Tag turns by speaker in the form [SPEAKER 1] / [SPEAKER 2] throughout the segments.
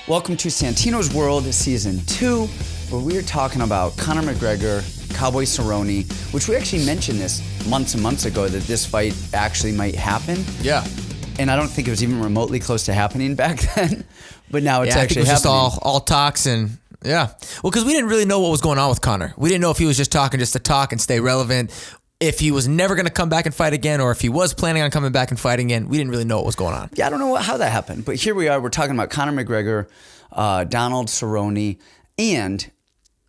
[SPEAKER 1] Welcome to Santino's World Season 2, where we are talking about Conor McGregor, Cowboy Cerrone, which we actually mentioned this months and months ago that this fight actually might happen.
[SPEAKER 2] Yeah.
[SPEAKER 1] And I don't think it was even remotely close to happening back then, but now it's actually
[SPEAKER 2] happening.
[SPEAKER 1] Just
[SPEAKER 2] all talks and yeah. Well, because we didn't really know what was going on with Conor. We didn't know if he was just talking just to talk and stay relevant, if he was never going to come back and fight again, or if he was planning on coming back and fighting again. We didn't really know what was going on.
[SPEAKER 1] Yeah, I don't know how that happened, but here we are. We're talking about Conor McGregor, Donald Cerrone, and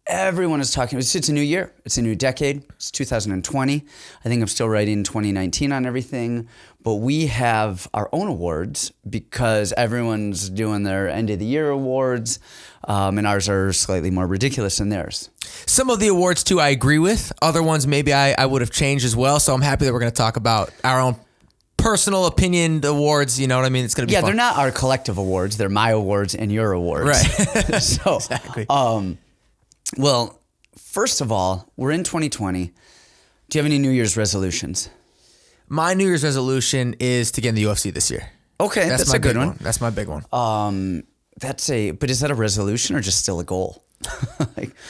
[SPEAKER 1] everyone is talking. It's a new year. It's a new decade. It's 2020. I think I'm still writing 2019 on everything, but we have our own awards because everyone's doing their end of the year awards, and ours are slightly more ridiculous than theirs.
[SPEAKER 2] Some of the awards, too, I agree with. Other ones, maybe I would have changed as well. So I'm happy that we're going to talk about our own personal opinion awards. You know what I mean? It's going to be fun.
[SPEAKER 1] They're not our collective awards. They're my awards and your awards.
[SPEAKER 2] Right.
[SPEAKER 1] So,
[SPEAKER 2] exactly.
[SPEAKER 1] Well, first of all, we're in 2020. Do you have any New Year's resolutions?
[SPEAKER 2] My New Year's resolution is to get in the UFC this year.
[SPEAKER 1] Okay, that's a good one.
[SPEAKER 2] That's my big one.
[SPEAKER 1] But is that a resolution or just still a goal?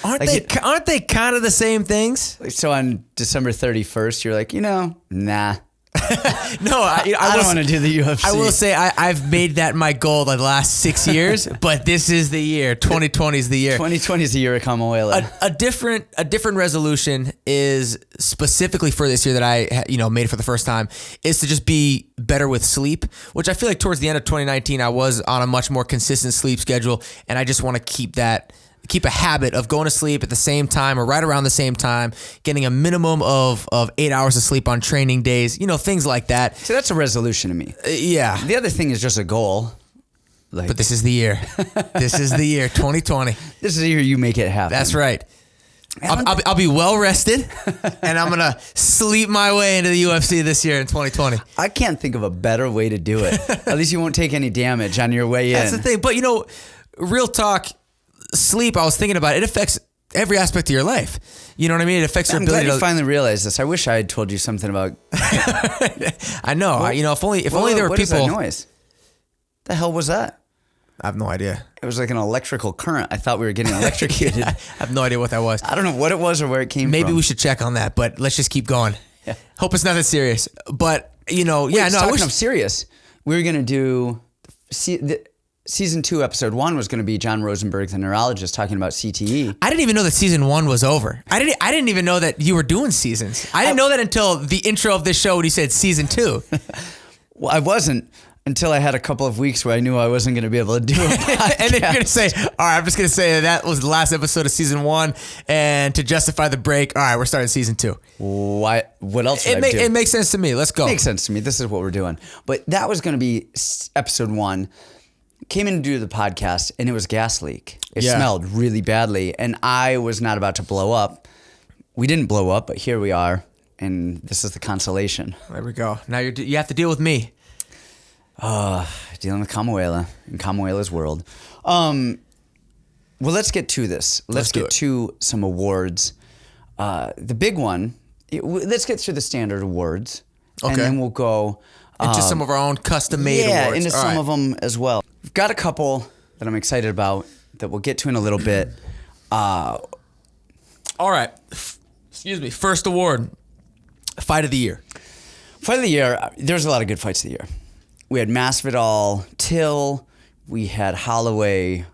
[SPEAKER 2] Aren't they kind of the same things?
[SPEAKER 1] So on December 31st, you're like, nah.
[SPEAKER 2] No, I
[SPEAKER 1] don't want to do the UFC.
[SPEAKER 2] I will say I've made that my goal the last 6 years, but this is the year. 2020 is the year.
[SPEAKER 1] 2020 is the year of Kamuela.
[SPEAKER 2] A different resolution is specifically for this year that I made for the first time is to just be better with sleep, which I feel like towards the end of 2019 I was on a much more consistent sleep schedule, and I just want to keep a habit of going to sleep at the same time or right around the same time, getting a minimum of 8 hours of sleep on training days, things like that.
[SPEAKER 1] So that's a resolution to me.
[SPEAKER 2] Yeah.
[SPEAKER 1] The other thing is just a goal.
[SPEAKER 2] But this is the year. This is the year, 2020.
[SPEAKER 1] This is the year you make it happen.
[SPEAKER 2] That's right. I'll be well rested, and I'm going to sleep my way into the UFC this year in 2020.
[SPEAKER 1] I can't think of a better way to do it. At least you won't take any damage on your way in.
[SPEAKER 2] That's the thing. But, real talk, sleep, I was thinking about it affects every aspect of your life. You know what I mean? It affects your ability
[SPEAKER 1] to finally realize this. I wish I had told you something about
[SPEAKER 2] I know. Well, if only there were people.
[SPEAKER 1] What is that noise? The hell was that?
[SPEAKER 2] I have no idea.
[SPEAKER 1] It was like an electrical current. I thought we were getting electrocuted.
[SPEAKER 2] Yeah, I have no idea what that was.
[SPEAKER 1] I don't know what it was or where it came from.
[SPEAKER 2] Maybe we should check on that, but let's just keep going. Yeah. Hope it's nothing serious. But,
[SPEAKER 1] talking of serious, we were going to do Season 2, Episode 1 was going to be John Rosenberg, the neurologist, talking about CTE.
[SPEAKER 2] I didn't even know that Season 1 was over. I didn't even know that you were doing seasons. I didn't know that until the intro of this show when you said Season 2.
[SPEAKER 1] Well, I wasn't until I had a couple of weeks where I knew I wasn't going to be able to do it.
[SPEAKER 2] And then you're going to say, all right, I'm just going to say that was the last episode of Season 1. And to justify the break, all right, we're starting Season 2.
[SPEAKER 1] What else would I do?
[SPEAKER 2] It makes sense to me. Let's go.
[SPEAKER 1] It makes sense to me. This is what we're doing. But that was going to be Episode 1. Came in to do the podcast, and it was gas leak. It smelled really badly, and I was not about to blow up. We didn't blow up, but here we are, and this is the consolation.
[SPEAKER 2] There we go. Now you have to deal with me.
[SPEAKER 1] Dealing with Kamuela in Kamuela's world. Well, let's get to this. Let's get to some awards. The big one, let's get through the standard awards, and then we'll go
[SPEAKER 2] into some of our own custom-made awards.
[SPEAKER 1] Yeah, into some of them as well. We've got a couple that I'm excited about that we'll get to in a little bit.
[SPEAKER 2] All right. Excuse me. First award, Fight of the Year.
[SPEAKER 1] Fight of the Year, there's a lot of good fights of the year. We had Masvidal, Till. We had Holloway,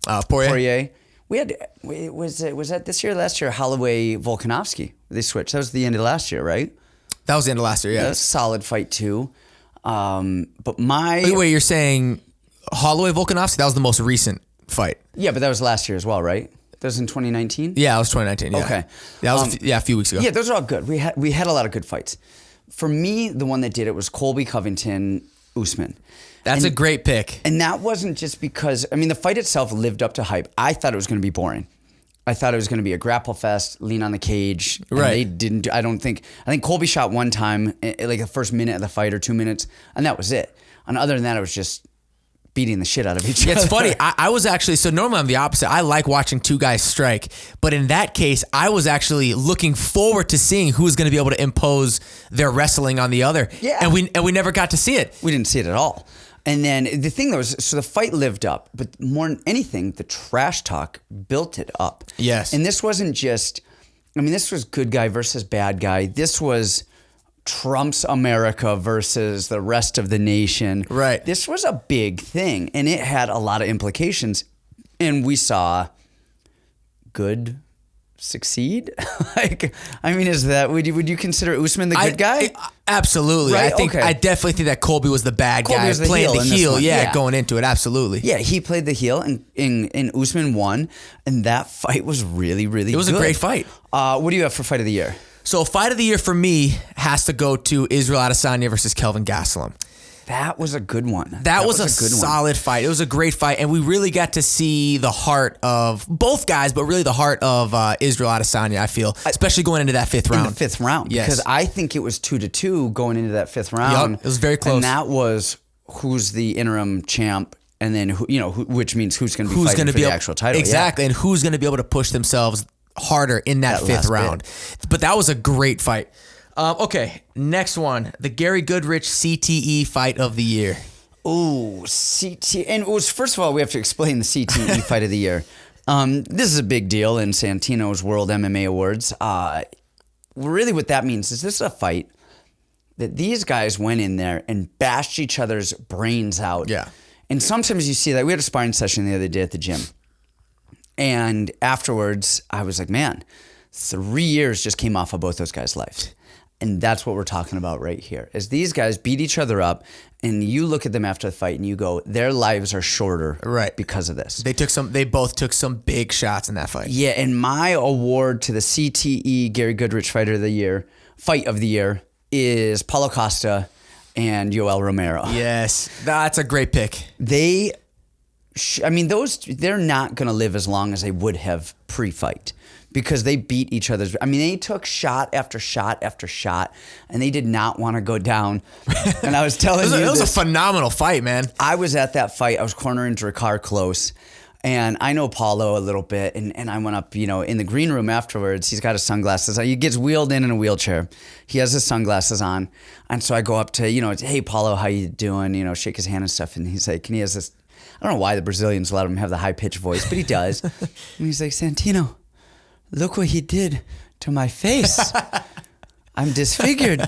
[SPEAKER 2] Poirier.
[SPEAKER 1] We had, was that this year or last year? Holloway, Volkanovski. They switched. That was the end of last year, right?
[SPEAKER 2] That was the end of last year, yeah.
[SPEAKER 1] That's a solid fight, too. But
[SPEAKER 2] Wait, you're saying Holloway Volkanovski? That was the most recent fight.
[SPEAKER 1] Yeah, but that was last year as well, right? That was in 2019?
[SPEAKER 2] Yeah, it was 2019, yeah.
[SPEAKER 1] Okay.
[SPEAKER 2] That was a few weeks ago.
[SPEAKER 1] Yeah, those are all good. We had a lot of good fights. For me, the one that did it was Colby Covington, Usman.
[SPEAKER 2] That's a great pick.
[SPEAKER 1] And that wasn't just because, the fight itself lived up to hype. I thought it was going to be boring. I thought it was going to be a grapple fest, lean on the cage.
[SPEAKER 2] Right.
[SPEAKER 1] They didn't. I think Colby shot one time, like the first minute of the fight or 2 minutes, and that was it. And other than that, it was just beating the shit out of each other.
[SPEAKER 2] It's funny. I was actually, so normally I'm the opposite. I like watching two guys strike. But in that case, I was actually looking forward to seeing who was going to be able to impose their wrestling on the other.
[SPEAKER 1] Yeah.
[SPEAKER 2] And we never got to see it.
[SPEAKER 1] We didn't see it at all. And then the thing though is, so the fight lived up, but more than anything, the trash talk built it up.
[SPEAKER 2] Yes.
[SPEAKER 1] And this wasn't just, I mean, this was good guy versus bad guy. This was Trump's America versus the rest of the nation.
[SPEAKER 2] Right.
[SPEAKER 1] This was a big thing, and it had a lot of implications. And we saw good succeed. Like, I mean, is that, would you consider Usman the good guy?
[SPEAKER 2] Absolutely.
[SPEAKER 1] Right?
[SPEAKER 2] I definitely think that Colby was the bad guy,
[SPEAKER 1] was the
[SPEAKER 2] playing
[SPEAKER 1] heel
[SPEAKER 2] the
[SPEAKER 1] in this
[SPEAKER 2] heel.
[SPEAKER 1] one.
[SPEAKER 2] Yeah,
[SPEAKER 1] Yeah.
[SPEAKER 2] going into it. Absolutely.
[SPEAKER 1] Yeah, he played the heel, and Usman won, and that fight was really, really good.
[SPEAKER 2] It was a great fight.
[SPEAKER 1] What do you have for fight of the year?
[SPEAKER 2] So fight of the year for me has to go to Israel Adesanya versus Kelvin Gastelum.
[SPEAKER 1] That was a good one.
[SPEAKER 2] That was a
[SPEAKER 1] good one.
[SPEAKER 2] solid fight. It was a great fight, and we really got to see the heart of both guys, but really the heart of Israel Adesanya, I feel, especially going into that fifth round.
[SPEAKER 1] In the fifth round.
[SPEAKER 2] Yes.
[SPEAKER 1] Because I think it was 2-2 going into that fifth round.
[SPEAKER 2] Yep, it was very close.
[SPEAKER 1] And that was who's the interim champ, and then which means who's going to be fighting for the actual title.
[SPEAKER 2] Exactly, and who's going to be able to push themselves harder in that fifth round. But that was a great fight. Okay, next one, the Gary Goodridge CTE fight of the year.
[SPEAKER 1] Ooh, CTE. And it was, first of all, we have to explain the CTE fight of the year. This is a big deal in Santino's World MMA Awards. Really what that means is this is a fight that these guys went in there and bashed each other's brains out.
[SPEAKER 2] Yeah.
[SPEAKER 1] And sometimes you see that. We had a sparring session the other day at the gym. And afterwards, I was like, man, 3 years just came off of both those guys' lives. And that's what we're talking about right here. As these guys beat each other up, and you look at them after the fight and you go, their lives are shorter because of this.
[SPEAKER 2] They both took some big shots in that fight.
[SPEAKER 1] Yeah, and my award to the CTE Gary Goodridge fight of the year is Paulo Costa and Yoel Romero.
[SPEAKER 2] Yes, that's a great pick.
[SPEAKER 1] They're not going to live as long as they would have pre-fight. Because they beat each other's. I mean, they took shot after shot after shot, and they did not want to go down. And I was telling
[SPEAKER 2] it was a phenomenal fight, man.
[SPEAKER 1] I was at that fight. I was cornering Drakkar close, and I know Paulo a little bit. And I went up, in the green room afterwards. He's got his sunglasses on. He gets wheeled in a wheelchair. He has his sunglasses on, and so I go up to, hey Paulo, how you doing? Shake his hand and stuff. And he's like, and he has this. I don't know why the Brazilians let him have the high pitched voice, but he does. And he's like, Santino, look what he did to my face. I'm disfigured.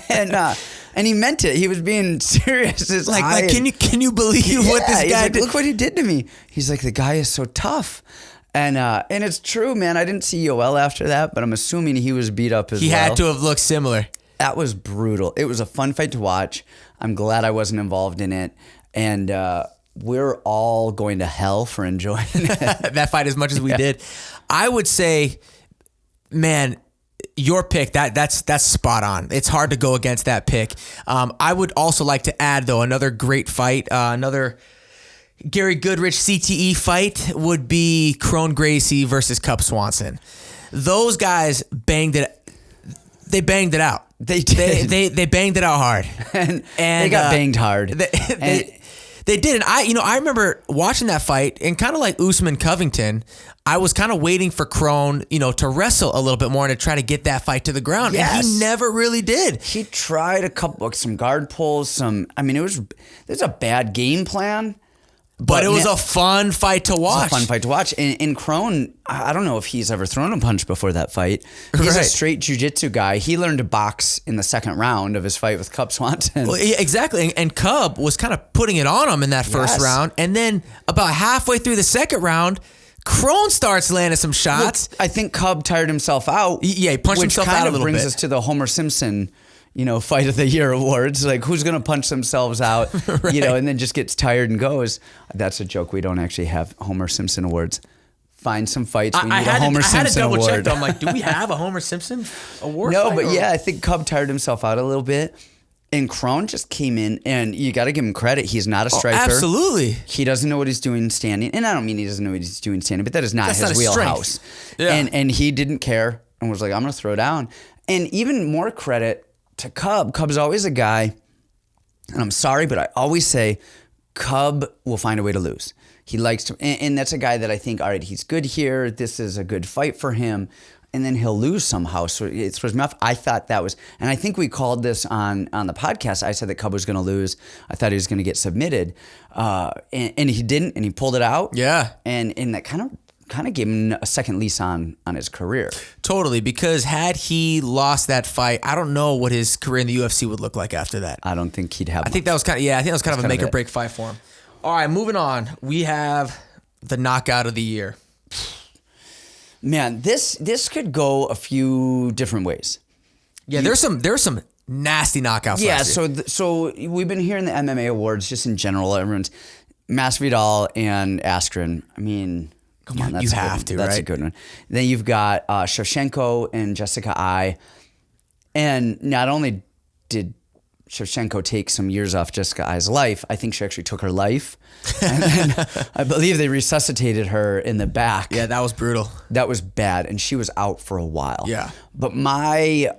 [SPEAKER 1] And he meant it. He was being serious. It's
[SPEAKER 2] like can you believe what this guy did?
[SPEAKER 1] Look what he did to me. He's like, the guy is so tough. And it's true, man. I didn't see Yoel after that, but I'm assuming he was beat up as well.
[SPEAKER 2] He had to have looked similar.
[SPEAKER 1] That was brutal. It was a fun fight to watch. I'm glad I wasn't involved in it. And we're all going to hell for enjoying it.
[SPEAKER 2] That fight as much as we did. I would say, man, your pick, that's spot on. It's hard to go against that pick. I would also like to add, though, another great fight, another Gary Goodridge CTE fight would be Kron Gracie versus Cup Swanson. Those guys banged it. They banged it out.
[SPEAKER 1] They did.
[SPEAKER 2] They banged it out hard.
[SPEAKER 1] and they got banged hard.
[SPEAKER 2] They did. And I remember watching that fight, and kind of like Usman Covington, I was kind of waiting for Kron, to wrestle a little bit more and to try to get that fight to the ground.
[SPEAKER 1] Yes.
[SPEAKER 2] And he never really did.
[SPEAKER 1] He tried some guard pulls, there's a bad game plan.
[SPEAKER 2] But it was a fun fight to watch.
[SPEAKER 1] It was a fun fight to watch. And Kron, I don't know if he's ever thrown a punch before that fight. He's a straight jiu-jitsu guy. He learned to box in the second round of his fight with Cup Swanson.
[SPEAKER 2] Well, exactly. And Cub was kind of putting it on him in that first round. And then about halfway through the second round, Kron starts landing some shots.
[SPEAKER 1] Look, I think Cub tired himself out.
[SPEAKER 2] Yeah, he punched himself out a little bit.
[SPEAKER 1] Which kind of brings us to the Homer Simpson fight of the year awards. Like, who's going to punch themselves out,
[SPEAKER 2] right.
[SPEAKER 1] And then just gets tired and goes. That's a joke. We don't actually have Homer Simpson awards. Find some fights. We need a Homer Simpson award. I had to double check.
[SPEAKER 2] I'm like, do we have a Homer Simpson award?
[SPEAKER 1] No, but I think Cub tired himself out a little bit. And Kron just came in, and you got to give him credit. He's not a striker.
[SPEAKER 2] Absolutely.
[SPEAKER 1] He doesn't know what he's doing standing. And I don't mean he doesn't know what he's doing standing, but that is not his wheelhouse.
[SPEAKER 2] Yeah.
[SPEAKER 1] And he didn't care and was like, I'm going to throw down. And even more credit to Cub. Cub's always a guy, and I'm sorry, but I always say Cub will find a way to lose. He likes to, and that's a guy that I think, all right, he's good here. This is a good fight for him. and then he'll lose somehow. So it throws me off. I thought that was, and I think we called this on the podcast. I said that Cub was going to lose. I thought he was going to get submitted, and he didn't, and he pulled it out.
[SPEAKER 2] Yeah,
[SPEAKER 1] and that kind of gave him a second lease on his career.
[SPEAKER 2] Totally, because had he lost that fight, I don't know what his career in the UFC would look like after that.
[SPEAKER 1] I don't think he'd have.
[SPEAKER 2] I think that was kind of a make or break fight for him. All right, moving on. We have the knockout of the year.
[SPEAKER 1] Man, this could go a few different ways.
[SPEAKER 2] Yeah, there's some nasty knockouts.
[SPEAKER 1] Yeah,
[SPEAKER 2] last year.
[SPEAKER 1] so we've been hearing the MMA awards just in general. Everyone's Masvidal and Askren. I mean, come on, that's a good one. Then you've got Shevchenko and Jessica Ai, and not only did Shevchenko take some years off Jessica Ai's life, I think she actually took her life. And then I believe they resuscitated her in the back.
[SPEAKER 2] Yeah, that was brutal.
[SPEAKER 1] That was bad, and she was out for a while.
[SPEAKER 2] Yeah.
[SPEAKER 1] But my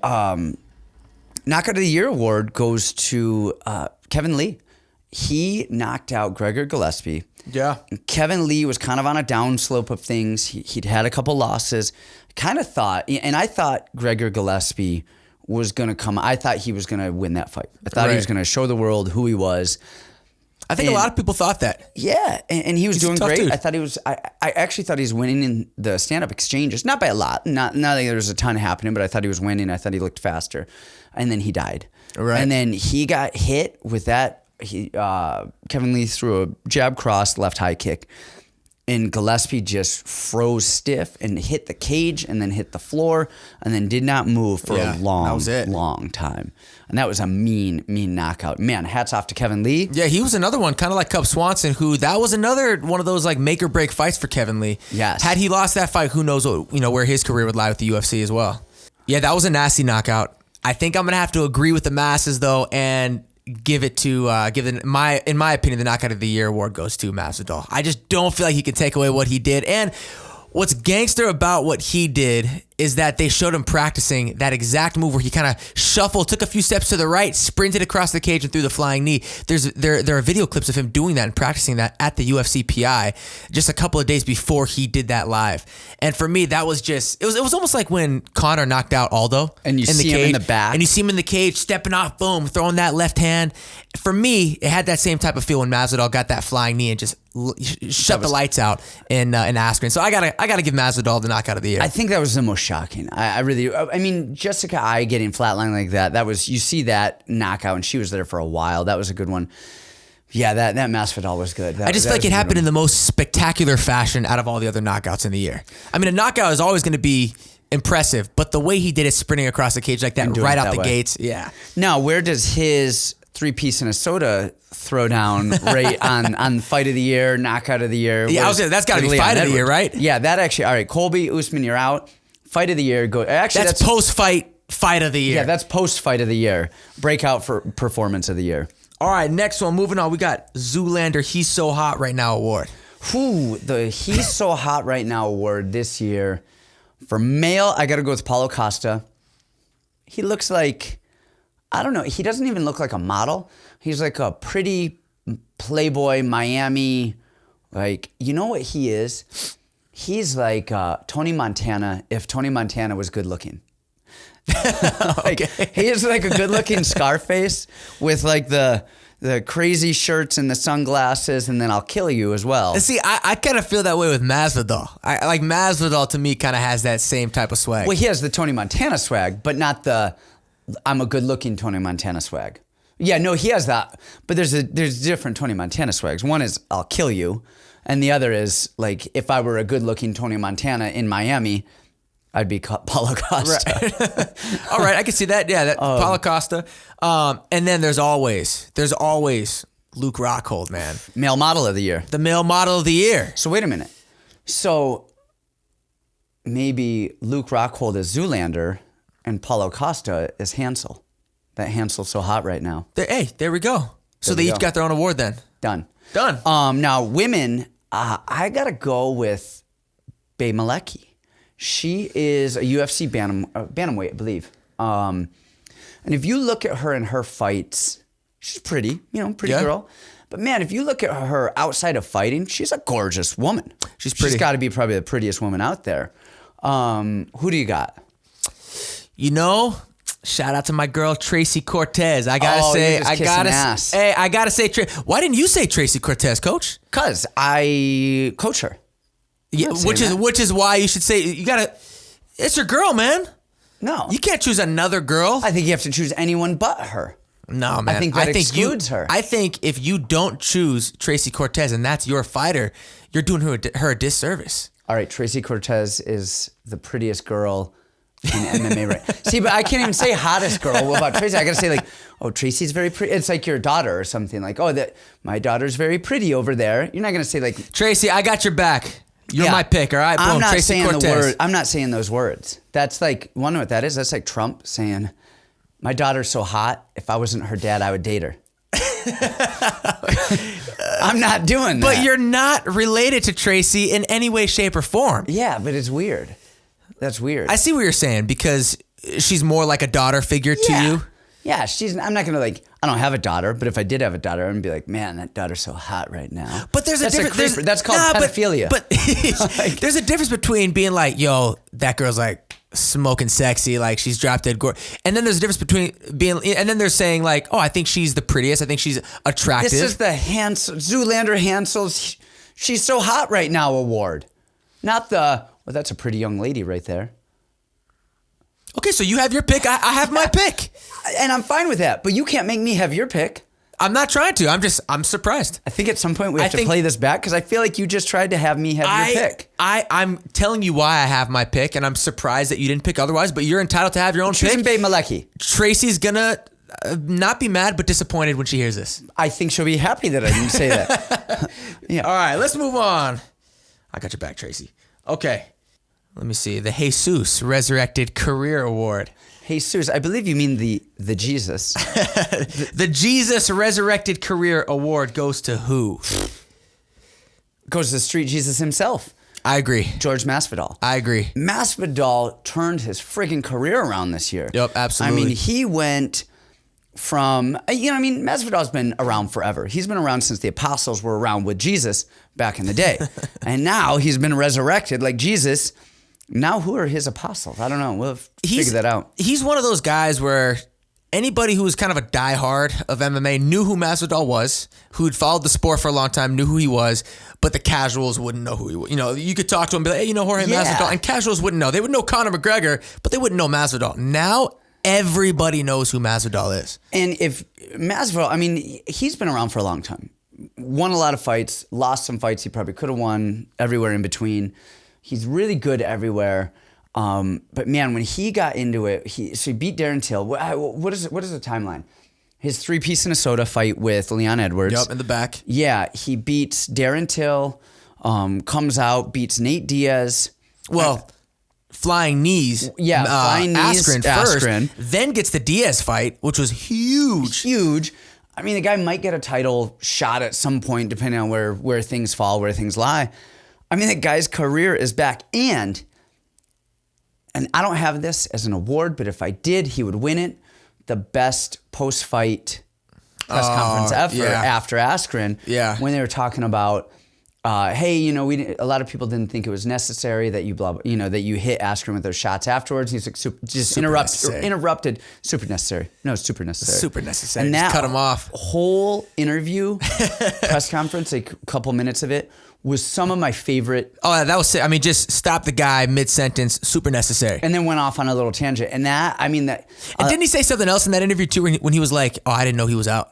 [SPEAKER 1] Knockout of the Year award goes to Kevin Lee. He knocked out Gregor Gillespie.
[SPEAKER 2] Yeah.
[SPEAKER 1] Kevin Lee was kind of on a downslope of things. He'd had a couple losses. Kind of thought, and I thought Gregor Gillespie was going to come. I thought he was going to win that fight. I thought he was going to show the world who he was.
[SPEAKER 2] I think a lot of people thought that.
[SPEAKER 1] Yeah, and he was doing great.
[SPEAKER 2] Dude.
[SPEAKER 1] I thought he was. I actually thought he was winning in the stand-up exchanges, not by a lot. Not that there was a ton happening, but I thought he was winning. I thought he looked faster, and then he died.
[SPEAKER 2] Right.
[SPEAKER 1] And then he got hit with that. Kevin Lee threw a jab cross left high kick, and Gillespie just froze stiff and hit the cage and then hit the floor and then did not move for a long time. And that was a mean knockout. Man, hats off to Kevin Lee.
[SPEAKER 2] Yeah, he was another one, kind of like Cup Swanson, who that was another one of those like make or break fights for Kevin Lee.
[SPEAKER 1] Yes.
[SPEAKER 2] Had he lost that fight, who knows where his career would lie with the UFC as well. Yeah, that was a nasty knockout. I think I'm gonna have to agree with the masses though, and give it to in my opinion, the knockout of the year award goes to Masvidal. I just don't feel like he can take away what he did. And what's gangster about what he did is that they showed him practicing that exact move where he kind of shuffled, took a few steps to the right, sprinted across the cage and threw the flying knee. There are video clips of him doing that and practicing that at the UFC PI just a couple of days before he did that live. And for me, that was just it was almost like when Conor knocked out Aldo
[SPEAKER 1] and you see him in the back,
[SPEAKER 2] and you see him in the cage stepping off, boom, throwing that left hand. For me, it had that same type of feel when Masvidal got that flying knee and just shut the lights out in Askren. So I gotta give Masvidal the knockout of the year.
[SPEAKER 1] I think that was the most shocking. I mean, Jessica Ai getting flatlined like that was, you see that knockout, and she was there for a while. That was a good one. Yeah, that Masvidal was good.
[SPEAKER 2] I just feel like it happened in the most spectacular fashion out of all the other knockouts in the year. I mean, a knockout is always going to be impressive, but the way he did it, sprinting across the cage like that right out the gates, yeah.
[SPEAKER 1] Now, where does his 3-piece and a soda throw down right on fight of the year, knockout of the year?
[SPEAKER 2] Yeah, that's got to be fight of the year, right?
[SPEAKER 1] Yeah, that actually. All right, Colby Usman, you're out. Fight of the year. Actually,
[SPEAKER 2] that's post-fight fight of the year.
[SPEAKER 1] Yeah, that's post-fight of the year. Breakout for performance of the year.
[SPEAKER 2] All right, next one. Moving on, we got Zoolander. He's so hot right now award.
[SPEAKER 1] The He's So Hot Right Now award this year. For male, I got to go with Paulo Costa. He looks like, I don't know, he doesn't even look like a model. He's like a pretty playboy Miami, like, you know what he is? He's like Tony Montana if Tony Montana was good looking. He is like a good looking Scarface with like the crazy shirts and the sunglasses, and then I'll kill you as well.
[SPEAKER 2] See, I kind of feel that way with Masvidal. I like Masvidal to me kind of has that same type of swag.
[SPEAKER 1] Well, he has the Tony Montana swag, but not the I'm a good looking Tony Montana swag. Yeah, no, he has that, but there's different Tony Montana swags. One is I'll kill you, and the other is like if I were a good looking Tony Montana in Miami, I'd be Paulo Costa.
[SPEAKER 2] Right. All right, I can see that. Yeah, Paulo Costa. And then there's always Luke Rockhold, man.
[SPEAKER 1] Male model of the year.
[SPEAKER 2] The male model of the year.
[SPEAKER 1] So wait a minute. So maybe Luke Rockhold is Zoolander and Paulo Costa is Hansel. That Hansel's so hot right now.
[SPEAKER 2] There we go. So they each got their own award then.
[SPEAKER 1] Done.
[SPEAKER 2] Now,
[SPEAKER 1] women, I got to go with Bay Malecki. She is a UFC bantamweight, I believe. And if you look at her in her fights, she's pretty, pretty girl. But man, if you look at her outside of fighting, she's a gorgeous woman.
[SPEAKER 2] She's pretty.
[SPEAKER 1] She's got to be probably the prettiest woman out there. Who do you got?
[SPEAKER 2] You know, shout out to my girl Tracy Cortez. I gotta say, I gotta say, why didn't you say Tracy Cortez, Coach?
[SPEAKER 1] Cause I coach her.
[SPEAKER 2] Yeah, which is why you should say you gotta. It's your girl, man.
[SPEAKER 1] No,
[SPEAKER 2] you can't choose another girl.
[SPEAKER 1] I think you have to choose anyone but her.
[SPEAKER 2] No, man.
[SPEAKER 1] I think that excludes her.
[SPEAKER 2] I think if you don't choose Tracy Cortez and that's your fighter, you're doing her a disservice.
[SPEAKER 1] All right, Tracy Cortez is the prettiest girl in MMA, right? See, but I can't even say hottest girl. What about Tracy? I gotta say like, oh, Tracy's very pretty. It's like your daughter or something. Like, oh, that my daughter's very pretty over there. You're not gonna say like,
[SPEAKER 2] Tracy, I got your back. You're my pick, all right? Boom,
[SPEAKER 1] I'm not
[SPEAKER 2] Tracy
[SPEAKER 1] saying
[SPEAKER 2] Cortez.
[SPEAKER 1] the word. I'm not saying those words. That's like, wonder what that is? That's like Trump saying, my daughter's so hot, if I wasn't her dad, I would date her. I'm not doing that.
[SPEAKER 2] But you're not related to Tracy in any way, shape, or form.
[SPEAKER 1] Yeah, but it's weird. That's weird.
[SPEAKER 2] I see what you're saying because she's more like a daughter figure to you.
[SPEAKER 1] Yeah, I'm not gonna like. I don't have a daughter, but if I did have a daughter, I'm gonna be like, man, that daughter's so hot right now.
[SPEAKER 2] But there's a difference.
[SPEAKER 1] That's called pedophilia.
[SPEAKER 2] But like, there's a difference between being like, yo, that girl's like smoking sexy, like she's drop dead gore, and then there's a difference between being, and then they're saying like, oh, I think she's the prettiest. I think she's attractive.
[SPEAKER 1] This is the Zoolander Hansel's She's So Hot Right Now award, not the. Well, that's a pretty young lady right there.
[SPEAKER 2] Okay, so you have your pick. I have my pick.
[SPEAKER 1] And I'm fine with that. But you can't make me have your pick.
[SPEAKER 2] I'm not trying to. I'm surprised.
[SPEAKER 1] I think at some point we have to play this back because I feel like you just tried to have me have your pick.
[SPEAKER 2] I'm telling you why I have my pick, and I'm surprised that you didn't pick otherwise, but you're entitled to have your own pick.
[SPEAKER 1] Choosing Bay Malecki.
[SPEAKER 2] Tracy's going to not be mad, but disappointed when she hears this.
[SPEAKER 1] I think she'll be happy that I didn't say that.
[SPEAKER 2] Yeah. All right, let's move on. I got your back, Tracy. Okay. Let me see. The Jesus Resurrected Career Award.
[SPEAKER 1] Jesus, I believe you mean the Jesus.
[SPEAKER 2] The Jesus Resurrected Career Award goes to who?
[SPEAKER 1] Goes to Street Jesus himself.
[SPEAKER 2] I agree.
[SPEAKER 1] George Masvidal.
[SPEAKER 2] I agree.
[SPEAKER 1] Masvidal turned his friggin' career around this year.
[SPEAKER 2] Yep, absolutely.
[SPEAKER 1] I mean, he went from, Masvidal's been around forever. He's been around since the apostles were around with Jesus back in the day. And now he's been resurrected like Jesus. Now, who are his apostles? I don't know. We'll figure that out.
[SPEAKER 2] He's one of those guys where anybody who was kind of a diehard of MMA knew who Masvidal was, who'd followed the sport for a long time, knew who he was, but the casuals wouldn't know who he was. You know, you could talk to him and be like, hey, Jorge Masvidal, and casuals wouldn't know. They would know Conor McGregor, but they wouldn't know Masvidal. Now, everybody knows who Masvidal is.
[SPEAKER 1] And if Masvidal, he's been around for a long time. Won a lot of fights, lost some fights he probably could have won, everywhere in between. He's really good everywhere. But man, when he got into it, he beat Darren Till. What is the timeline? His 3-piece Minnesota fight with Leon Edwards.
[SPEAKER 2] Yep, in the back.
[SPEAKER 1] Yeah, he beats Darren Till, comes out, beats Nate Diaz.
[SPEAKER 2] Well, flying knees.
[SPEAKER 1] Yeah, flying knees.
[SPEAKER 2] Askren first, then gets the Diaz fight, which was huge.
[SPEAKER 1] Huge. I mean, the guy might get a title shot at some point, depending on where things fall, where things lie. I mean, that guy's career is back, and I don't have this as an award, but if I did, he would win it. The best post-fight press conference ever after Askren.
[SPEAKER 2] Yeah.
[SPEAKER 1] When they were talking about, hey, a lot of people didn't think it was necessary that that you hit Askren with those shots afterwards. He's like, interrupted. Super necessary. No, super necessary.
[SPEAKER 2] Super necessary.
[SPEAKER 1] And
[SPEAKER 2] just
[SPEAKER 1] that
[SPEAKER 2] cut him off.
[SPEAKER 1] Whole interview, press conference, like a couple minutes of it, was some of my favorite.
[SPEAKER 2] Oh, that was, just stop the guy mid-sentence, super necessary.
[SPEAKER 1] And then went off on a little tangent. And
[SPEAKER 2] And didn't he say something else in that interview too when he was like, oh, I didn't know he was out?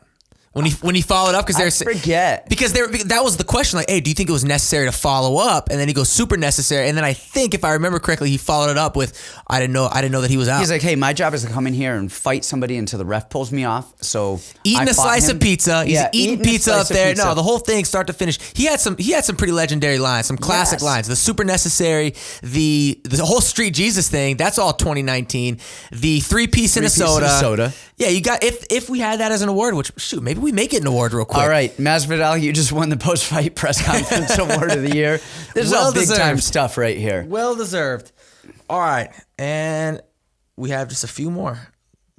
[SPEAKER 2] When he followed up, because
[SPEAKER 1] forget
[SPEAKER 2] that was the question, like, hey, do you think it was necessary to follow up? And then he goes, super necessary. And then I think, if I remember correctly, he followed it up with, I didn't know that he was out.
[SPEAKER 1] He's like, hey, my job is to come in here and fight somebody until the ref pulls me off. So
[SPEAKER 2] eating a slice of pizza, he's eating pizza up there. No, the whole thing, start to finish. He had some pretty legendary lines, some classic lines. The super necessary, the whole Street Jesus thing. That's all 2019. The 3-piece Minnesota. Yeah, you got if we had that as an award, which shoot, maybe we make it an award real quick.
[SPEAKER 1] All right, Masvidal, you just won the post-fight press conference award of the year. This is all big-time stuff right here.
[SPEAKER 2] Well deserved. All right, and we have just a few more.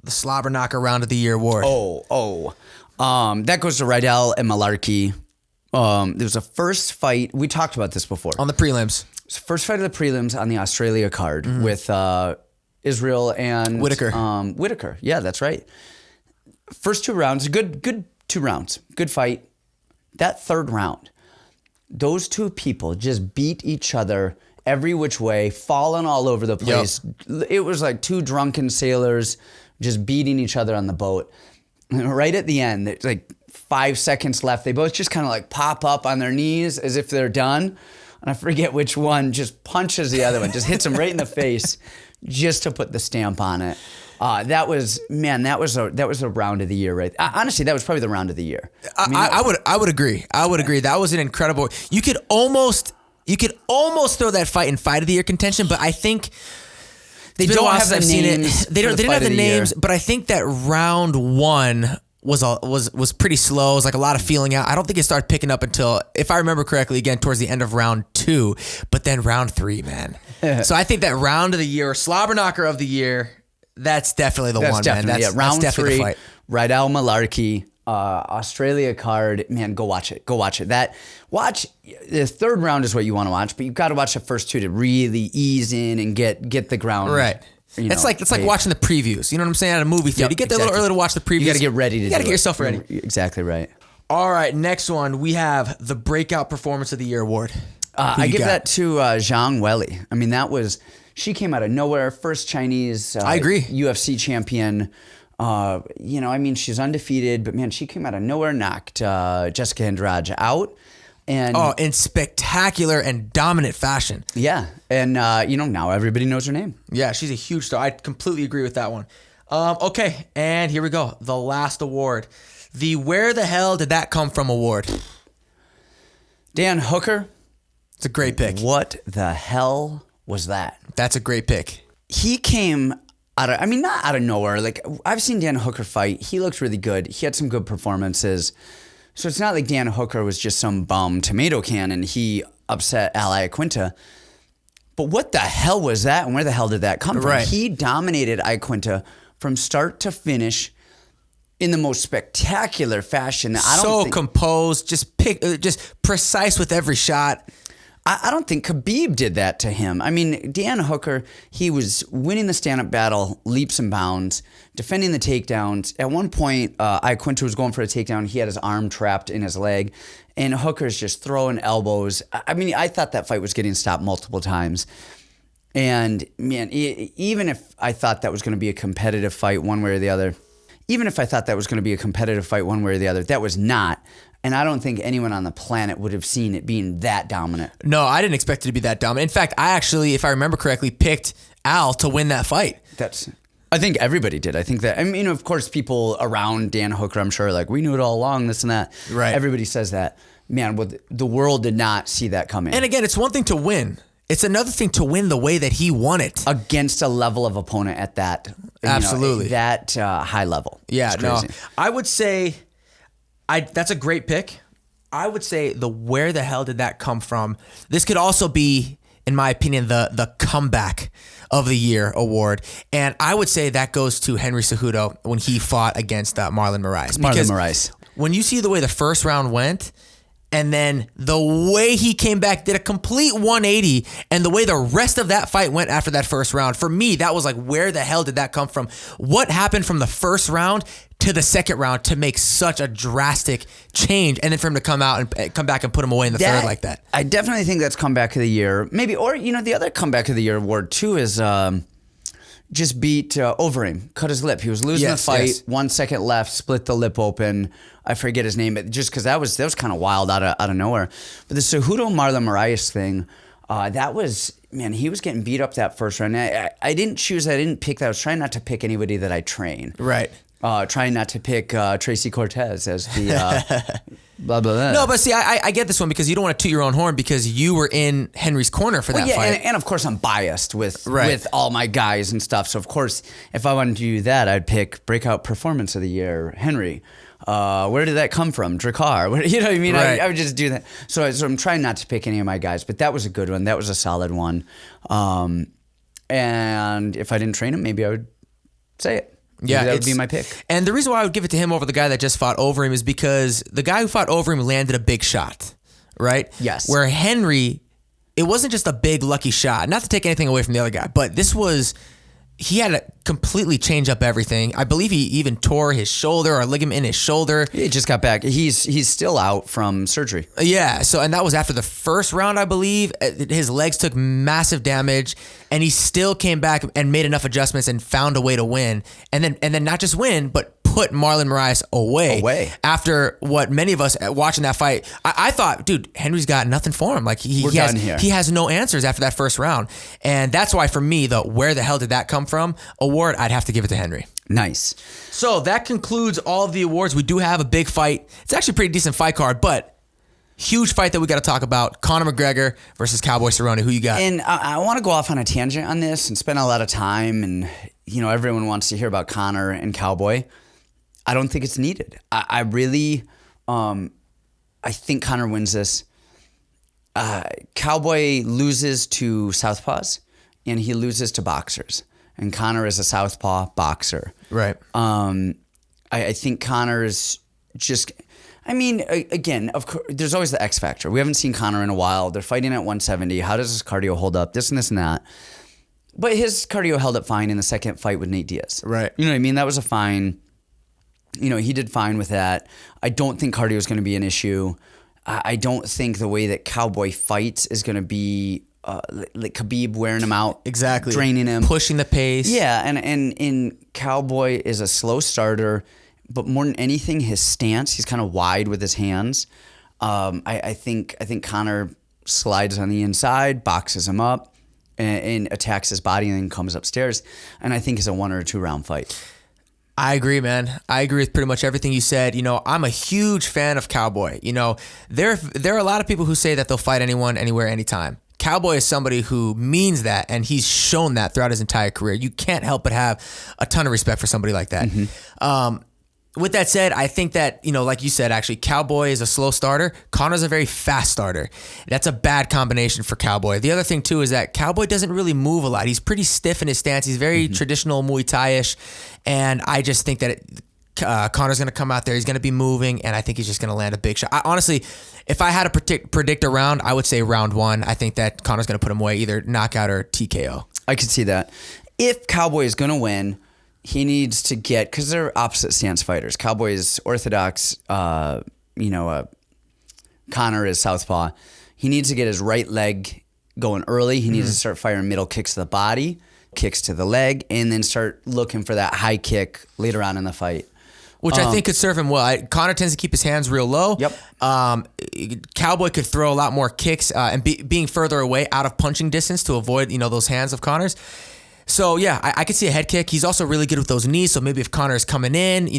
[SPEAKER 2] The Slobber Knocker Round of the Year award.
[SPEAKER 1] That goes to Rydell and Malarkey. There was a first fight. We talked about this before.
[SPEAKER 2] On the prelims.
[SPEAKER 1] First fight of the prelims on the Australia card with Israel and Whitaker. Yeah, that's right. First 2 rounds, good 2 rounds, good fight. That third round, those 2 people just beat each other every which way, falling all over the place. Yep. It was like 2 drunken sailors just beating each other on the boat. And right at the end, like 5 seconds left, they both just kind of like pop up on their knees as if they're done. And I forget which one just punches the other one, just hits him right in the face just to put the stamp on it. That was a round of the year, right? Honestly, that was probably the round of the year.
[SPEAKER 2] I would agree. That was an incredible. You could almost throw that fight in fight of the year contention, but I think
[SPEAKER 1] they don't have the names.
[SPEAKER 2] They didn't have the names, but I think that round 1 was pretty slow. It was like a lot of feeling out. I don't think it started picking up until, if I remember correctly, again towards the end of round 2. But then round 3, man. So I think that round of the year, slobber knocker of the year, that's definitely the one, man.
[SPEAKER 1] Round
[SPEAKER 2] that's
[SPEAKER 1] 3,
[SPEAKER 2] the fight.
[SPEAKER 1] Rydell Malarkey, Australia card. Man, go watch it. Watch the third round is what you want to watch, but you've got to watch the first 2 to really ease in and get the ground
[SPEAKER 2] right. It's like watching the previews. You know what I'm saying? At a movie theater, you get there a little early to watch the previews.
[SPEAKER 1] You got to get ready.
[SPEAKER 2] You got to get yourself ready.
[SPEAKER 1] Exactly right.
[SPEAKER 2] All right, next one we have the Breakout Performance of the Year award.
[SPEAKER 1] I give that to Zhang Weili. I mean, she came out of nowhere, first Chinese.
[SPEAKER 2] I agree.
[SPEAKER 1] UFC champion. I mean, she's undefeated, but man, she came out of nowhere, knocked Jessica Andrade out. And
[SPEAKER 2] in spectacular and dominant fashion.
[SPEAKER 1] Yeah. And, now everybody knows her name.
[SPEAKER 2] Yeah, she's a huge star. I completely agree with that one. Okay, and here we go. The last award. The Where the Hell Did That Come From award.
[SPEAKER 1] Dan Hooker.
[SPEAKER 2] It's a great pick.
[SPEAKER 1] What the hell was that?
[SPEAKER 2] That's a great pick.
[SPEAKER 1] He came not out of nowhere. Like, I've seen Dan Hooker fight. He looked really good. He had some good performances. So it's not like Dan Hooker was just some bum tomato can and he upset Al Iaquinta. But what the hell was that, and where the hell did that come from?
[SPEAKER 2] Right.
[SPEAKER 1] He dominated Iaquinta from start to finish in the most spectacular fashion.
[SPEAKER 2] Composed, just precise with every shot.
[SPEAKER 1] I don't think Khabib did that to him. I mean, Dan Hooker, he was winning the stand-up battle leaps and bounds, defending the takedowns. At one point, Iaquinta was going for a takedown. He had his arm trapped in his leg, and Hooker's just throwing elbows. I mean, I thought that fight was getting stopped multiple times. And, man, even if I thought that was going to be a competitive fight one way or the other, that was not. And I don't think anyone on the planet would have seen it being that dominant.
[SPEAKER 2] No, I didn't expect it to be that dominant. In fact, I actually, if I remember correctly, picked Al to win that fight.
[SPEAKER 1] I think everybody did. I think that, of course, people around Dan Hooker, I'm sure, like, we knew it all along, this and that.
[SPEAKER 2] Right.
[SPEAKER 1] Everybody says that. Man, the world did not see that coming.
[SPEAKER 2] And again, it's one thing to win. It's another thing to win the way that he won it.
[SPEAKER 1] Against a level of opponent at that.
[SPEAKER 2] Absolutely.
[SPEAKER 1] That high level.
[SPEAKER 2] Yeah, no. I would say... that's a great pick. I would say the where the hell did that come from? This could also be, in my opinion, the comeback of the year award. And I would say that goes to Henry Cejudo when he fought against Marlon Moraes.
[SPEAKER 1] Marlon Moraes.
[SPEAKER 2] When you see the way the first round went, and then the way he came back, did a complete 180, and the way the rest of that fight went after that first round, for me, that was like, where the hell did that come from? What happened from the first round to the second round to make such a drastic change, and then for him to come out and come back and put him away in the third like that?
[SPEAKER 1] I definitely think that's comeback of the year. Maybe, or, the other comeback of the year award too is just beat Overeem, cut his lip. He was losing the fight, 1 second left, split the lip open. I forget his name, but just because that was kind of wild out of nowhere. But the Cejudo Marlon Moraes thing, that was, man, he was getting beat up that first round. I didn't pick that. I was trying not to pick anybody that I train.
[SPEAKER 2] Right.
[SPEAKER 1] Trying not to pick Tracy Cortez as the blah, blah, blah.
[SPEAKER 2] No, but see, I get this one because you don't want to toot your own horn because you were in Henry's corner for that fight.
[SPEAKER 1] And of course I'm biased with all my guys and stuff. So of course, if I wanted to do that, I'd pick Breakout Performance of the Year, Henry. Where did that come from? Drakkar. You know what I mean?
[SPEAKER 2] Right.
[SPEAKER 1] I would just do that. So I'm trying not to pick any of my guys, but that was a good one. That was a solid one. And if I didn't train him, maybe I would say it.
[SPEAKER 2] Yeah,
[SPEAKER 1] that would be my pick.
[SPEAKER 2] And the reason why I would give it to him over the guy that just fought Overeem is because the guy who fought Overeem landed a big shot, right?
[SPEAKER 1] Yes.
[SPEAKER 2] Where Henry it wasn't just a big lucky shot. Not to take anything away from the other guy, but he had to completely change up everything. I believe he even tore his shoulder or ligament in his shoulder.
[SPEAKER 1] He just got back. He's still out from surgery.
[SPEAKER 2] Yeah. So, and that was after the first round, I believe. His legs took massive damage, and he still came back and made enough adjustments and found a way to win. And then not just win, but put Marlon Moraes away. After what many of us watching that fight, I thought, dude, Henry's got nothing for him. Like he has no answers after that first round. And that's why for me, where the hell did that come from award, I'd have to give it to Henry.
[SPEAKER 1] Nice.
[SPEAKER 2] So that concludes all of the awards. We do have a big fight. It's actually a pretty decent fight card, but huge fight that we got to talk about. Conor McGregor versus Cowboy Cerrone. Who you got?
[SPEAKER 1] And I want to go off on a tangent on this and spend a lot of time. And, everyone wants to hear about Conor and Cowboy. I don't think it's needed. I really, I think Conor wins this. Cowboy loses to southpaws, and he loses to boxers. And Conor is a southpaw boxer.
[SPEAKER 2] Right.
[SPEAKER 1] I think Conor is just... again, of course, there's always the X factor. We haven't seen Conor in a while. They're fighting at 170. How does his cardio hold up? This and this and that. But his cardio held up fine in the second fight with Nate Diaz.
[SPEAKER 2] Right.
[SPEAKER 1] You know what I mean? That was a fine... he did fine with that. I don't think cardio is going to be an issue. I don't think the way that Cowboy fights is going to be like Khabib wearing him out.
[SPEAKER 2] Exactly.
[SPEAKER 1] Draining him.
[SPEAKER 2] Pushing the pace.
[SPEAKER 1] Yeah, and Cowboy is a slow starter, but more than anything, his stance, he's kind of wide with his hands. I think Conor slides on the inside, boxes him up, and attacks his body and then comes upstairs. And I think it's a 1 or 2 round fight.
[SPEAKER 2] I agree, man. I agree with pretty much everything you said. I'm a huge fan of Cowboy. There are a lot of people who say that they'll fight anyone, anywhere, anytime. Cowboy is somebody who means that, and he's shown that throughout his entire career. You can't help but have a ton of respect for somebody like that. Mm-hmm. With that said, I think that, like you said, actually, Cowboy is a slow starter. Conor's a very fast starter. That's a bad combination for Cowboy. The other thing, too, is that Cowboy doesn't really move a lot. He's pretty stiff in his stance. He's very traditional Muay Thai-ish. And I just think that Conor's going to come out there. He's going to be moving, and I think he's just going to land a big shot. Honestly, if I had to predict a round, I would say round 1. I think that Conor's going to put him away, either knockout or TKO.
[SPEAKER 1] I could see that. If Cowboy is going to win, he needs to get, because they're opposite stance fighters. Cowboy is orthodox, Conor is southpaw. He needs to get his right leg going early. He needs to start firing middle kicks to the body, kicks to the leg, and then start looking for that high kick later on in the fight.
[SPEAKER 2] Which I think could serve him well. Conor tends to keep his hands real low.
[SPEAKER 1] Yep.
[SPEAKER 2] Cowboy could throw a lot more kicks and being further away out of punching distance to avoid, those hands of Conor's. So, yeah, I could see a head kick. He's also really good with those knees. So maybe if Conor is coming in,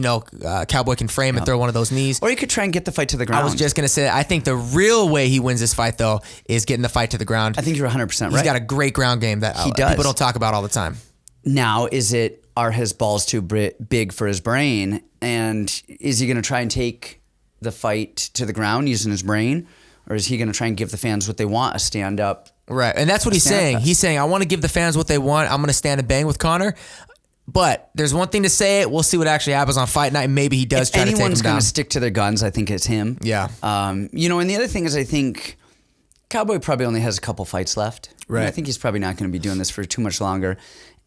[SPEAKER 2] Cowboy can frame and throw one of those knees.
[SPEAKER 1] Or he could try and get the fight to the ground.
[SPEAKER 2] I was just going to say, I think the real way he wins this fight, though, is getting the fight to the ground.
[SPEAKER 1] I think you're 100% right.
[SPEAKER 2] He's got a great ground game that people don't talk about all the time.
[SPEAKER 1] Now, are his balls too big for his brain? And is he going to try and take the fight to the ground using his brain? Or is he going to try and give the fans what they want, a stand-up?
[SPEAKER 2] Right, and that's what he's saying. He's saying, I want to give the fans what they want. I'm going to stand and bang with Conor. But there's one thing to say it. We'll see what actually happens on fight night. Maybe he does try to take him down.
[SPEAKER 1] If anyone's going to stick to their guns, I think it's him.
[SPEAKER 2] Yeah.
[SPEAKER 1] And the other thing is I think Cowboy probably only has a couple fights left.
[SPEAKER 2] Right.
[SPEAKER 1] I think he's probably not going to be doing this for too much longer.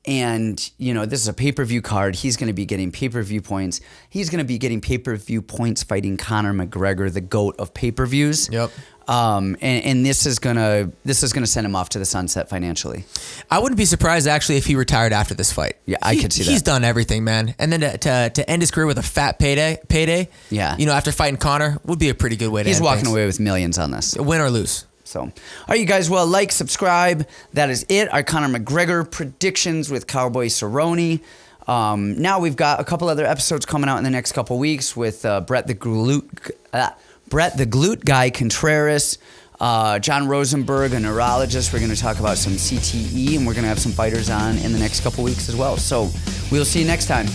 [SPEAKER 1] And, this is a pay-per-view card. He's going to be getting pay-per-view points. He's going to be getting pay-per-view points fighting Conor McGregor, the GOAT of pay-per-views.
[SPEAKER 2] Yep.
[SPEAKER 1] And this is gonna send him off to the sunset financially.
[SPEAKER 2] I wouldn't be surprised actually if he retired after this fight.
[SPEAKER 1] Yeah, I could see that.
[SPEAKER 2] He's done everything, man. And then to end his career with a fat payday.
[SPEAKER 1] Yeah.
[SPEAKER 2] After fighting Conor would be a pretty good way to.
[SPEAKER 1] He's
[SPEAKER 2] end
[SPEAKER 1] walking
[SPEAKER 2] things.
[SPEAKER 1] away with millions on this,
[SPEAKER 2] win or lose.
[SPEAKER 1] So, all right, you guys. Well, like, subscribe. That is it. Our Conor McGregor predictions with Cowboy Cerrone. Now we've got a couple other episodes coming out in the next couple weeks with Brett the Glute Guy Contreras, John Rosenberg, a neurologist. We're going to talk about some CTE, and we're going to have some fighters on in the next couple weeks as well. So we'll see you next time.